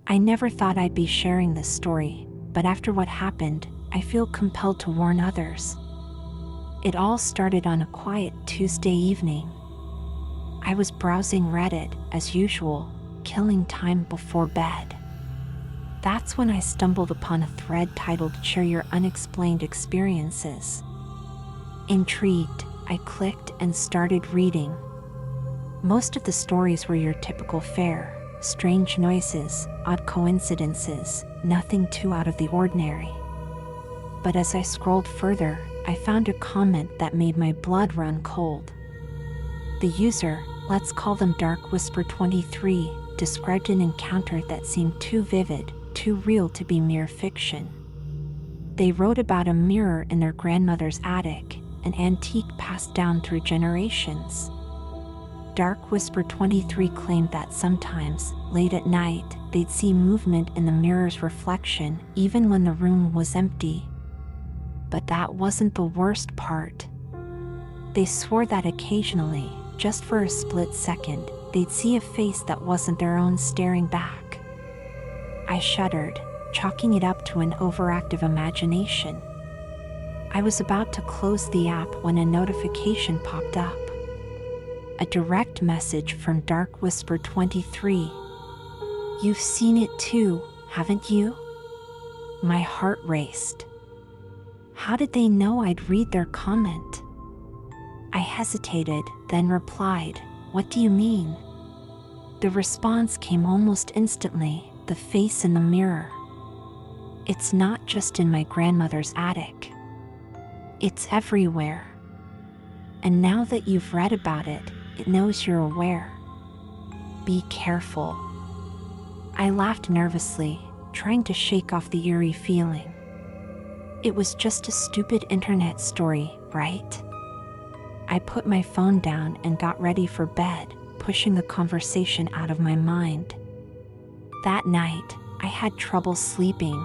I never thought I'd be sharing this story, but after what happened, I feel compelled to warn others. It all started on a quiet Tuesday evening. I was browsing Reddit, as usual, killing time before bed. That's when I stumbled upon a thread titled "Share Your Unexplained Experiences." Intrigued, I clicked and started reading. Most of the stories were your typical fare: strange noises, odd coincidences, nothing too out of the ordinary. But as I scrolled further, I found a comment that made my blood run cold. The user, let's call them Dark Whisper 23, described an encounter that seemed too vivid, too real to be mere fiction. They wrote about a mirror in their grandmother's attic, an antique passed down through generations. Dark Whisper 23 claimed that sometimes, late at night, they'd see movement in the mirror's reflection, even when the room was empty. But that wasn't the worst part. They swore that occasionally, just for a split second, they'd see a face that wasn't their own staring back. I shuddered, chalking it up to an overactive imagination. I was about to close the app when a notification popped up. A direct message from Dark Whisper 23. "You've seen it too, haven't you?" My heart raced. How did they know I'd read their comment? I hesitated, then replied, "What do you mean?" The response came almost instantly: the face in the mirror. It's not just in my grandmother's attic. It's everywhere. And now that you've read about it, it knows you're aware. Be careful. I laughed nervously, trying to shake off the eerie feeling. It was just a stupid internet story, right? I put my phone down and got ready for bed, pushing the conversation out of my mind. That night, I had trouble sleeping.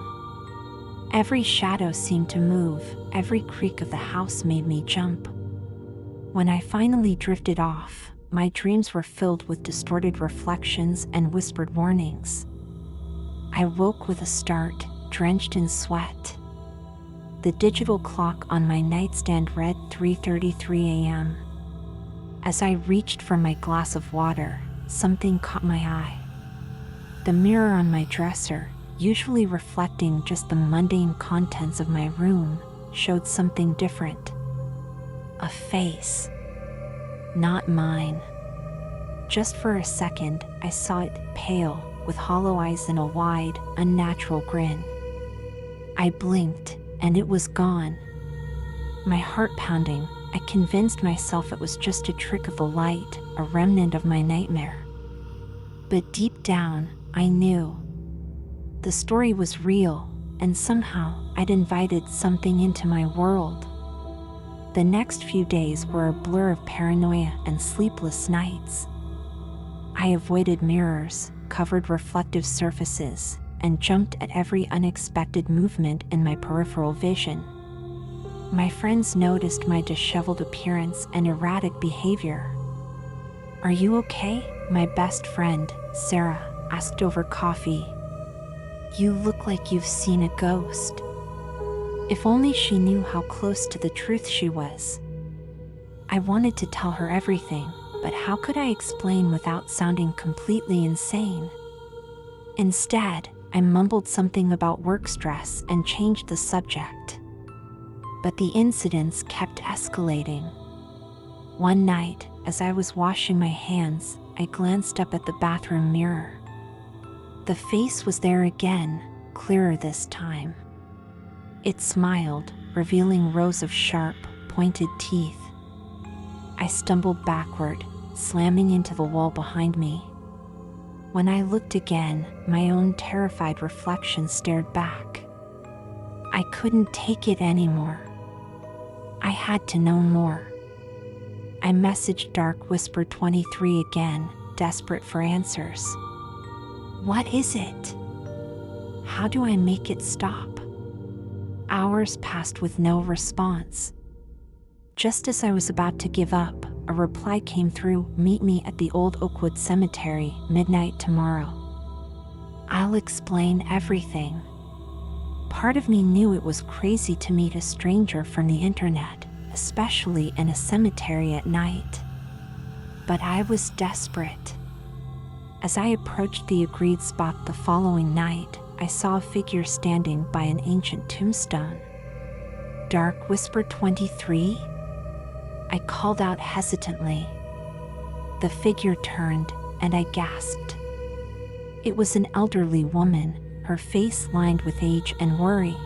Every shadow seemed to move, every creak of the house made me jump. When I finally drifted off, my dreams were filled with distorted reflections and whispered warnings. I woke with a start, drenched in sweat. The digital clock on my nightstand read 3:33 a.m. As I reached for my glass of water, something caught my eye. The mirror on my dresser, usually reflecting just the mundane contents of my room, showed something different. A face. Not mine. Just for a second, I saw it, pale, with hollow eyes and a wide, unnatural grin. I blinked, and it was gone. My heart pounding, I convinced myself it was just a trick of the light, a remnant of my nightmare. But deep down, I knew. The story was real, and somehow I'd invited something into my world. The next few days were a blur of paranoia and sleepless nights. I avoided mirrors, covered reflective surfaces, and jumped at every unexpected movement in my peripheral vision. My friends noticed my disheveled appearance and erratic behavior. "Are you okay?" my best friend, Sarah, asked over coffee. "You look like you've seen a ghost." If only she knew how close to the truth she was. I wanted to tell her everything, but how could I explain without sounding completely insane? Instead, I mumbled something about work stress and changed the subject. But the incidents kept escalating. One night, as I was washing my hands, I glanced up at the bathroom mirror. The face was there again, clearer this time. It smiled, revealing rows of sharp, pointed teeth. I stumbled backward, slamming into the wall behind me. When I looked again, my own terrified reflection stared back. I couldn't take it anymore. I had to know more. I messaged Dark Whisper 23 again, desperate for answers. What is it? How do I make it stop? Hours passed with no response. Just as I was about to give up, a reply came through: "Meet me at the old Oakwood Cemetery, midnight tomorrow." I'll explain everything. Part of me knew it was crazy to meet a stranger from the internet, especially in a cemetery at night. But I was desperate. As I approached the agreed spot the following night, I saw a figure standing by an ancient tombstone. Dark Whisper 23? I called out hesitantly. The figure turned, and I gasped. It was an elderly woman, her face lined with age and worry.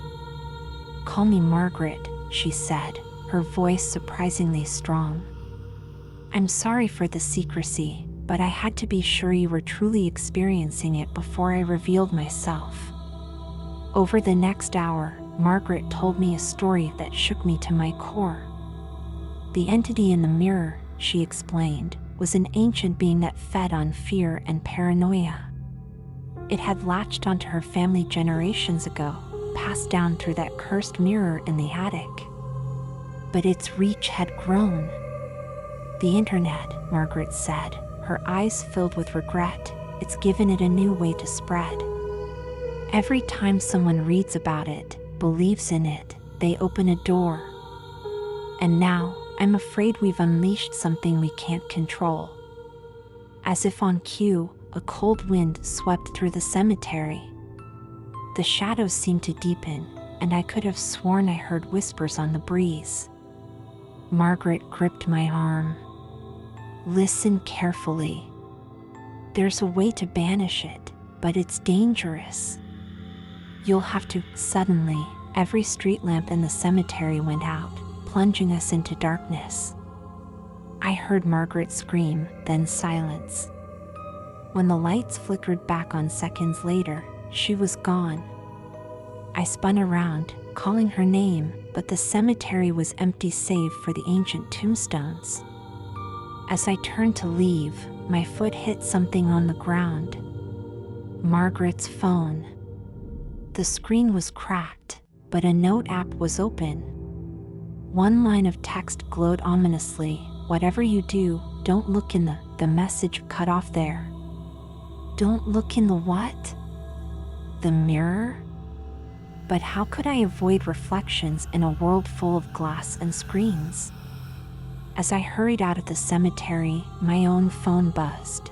"Call me Margaret," she said, her voice surprisingly strong. "I'm sorry for the secrecy, but I had to be sure you were truly experiencing it before I revealed myself." Over the next hour, Margaret told me a story that shook me to my core. The entity in the mirror, she explained, was an ancient being that fed on fear and paranoia. It had latched onto her family generations ago, passed down through that cursed mirror in the attic. But its reach had grown. "The internet," Margaret said, her eyes filled with regret, "it's given it a new way to spread. Every time someone reads about it, believes in it, they open a door. And now, I'm afraid we've unleashed something we can't control." As if on cue, a cold wind swept through the cemetery. The shadows seemed to deepen, and I could have sworn I heard whispers on the breeze. Margaret gripped my arm. "Listen carefully. There's a way to banish it, but it's dangerous. You'll have to." Suddenly, every street lamp in the cemetery went out, plunging us into darkness. I heard Margaret scream, then silence. When the lights flickered back on seconds later, she was gone. I spun around, calling her name, but the cemetery was empty save for the ancient tombstones. As I turned to leave, my foot hit something on the ground. Margaret's phone. The screen was cracked, but a note app was open. One line of text glowed ominously: "Whatever you do, don't look in the message cut off there." Don't look in the what? The mirror? But how could I avoid reflections in a world full of glass and screens? As I hurried out of the cemetery, my own phone buzzed.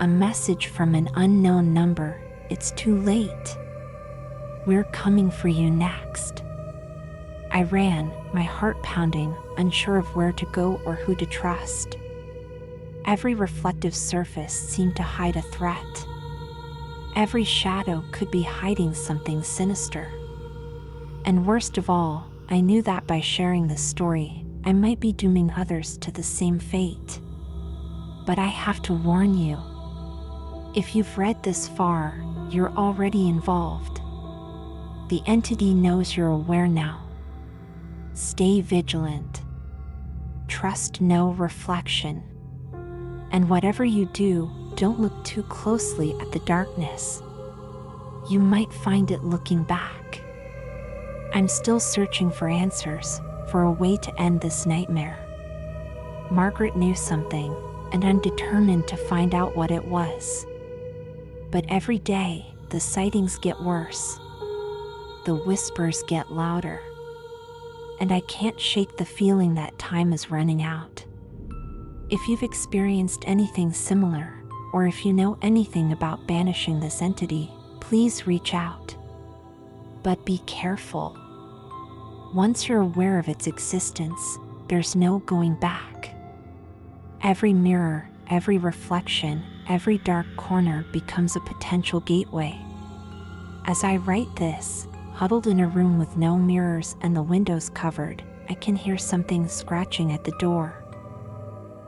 A message from an unknown number: "It's too late. We're coming for you next." I ran, my heart pounding, unsure of where to go or who to trust. Every reflective surface seemed to hide a threat. Every shadow could be hiding something sinister. And worst of all, I knew that by sharing this story, I might be dooming others to the same fate. But I have to warn you. If you've read this far, you're already involved. The entity knows you're aware now. Stay vigilant. Trust no reflection. And whatever you do, don't look too closely at the darkness. You might find it looking back. I'm still searching for answers, for a way to end this nightmare. Margaret knew something, and I'm determined to find out what it was. But every day, the sightings get worse. The whispers get louder. And I can't shake the feeling that time is running out. If you've experienced anything similar, or if you know anything about banishing this entity, please reach out. But be careful. Once you're aware of its existence, there's no going back. Every mirror, every reflection, every dark corner becomes a potential gateway. As I write this, huddled in a room with no mirrors and the windows covered, I can hear something scratching at the door.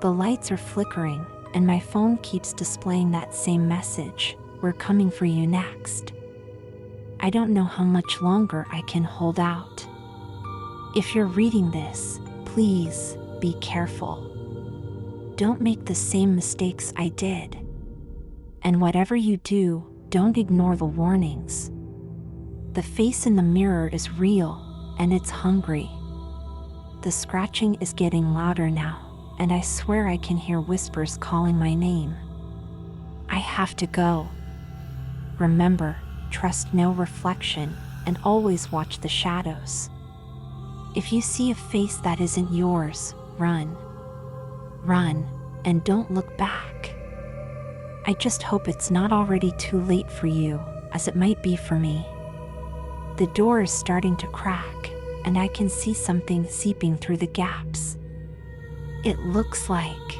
The lights are flickering, and my phone keeps displaying that same message: "We're coming for you next." I don't know how much longer I can hold out. If you're reading this, please be careful. Don't make the same mistakes I did. And whatever you do, don't ignore the warnings. The face in the mirror is real, and it's hungry. The scratching is getting louder now, and I swear I can hear whispers calling my name. I have to go. Remember, trust no reflection, and always watch the shadows. If you see a face that isn't yours, run. Run, and don't look back. I just hope it's not already too late for you, as it might be for me. The door is starting to crack, and I can see something seeping through the gaps. It looks like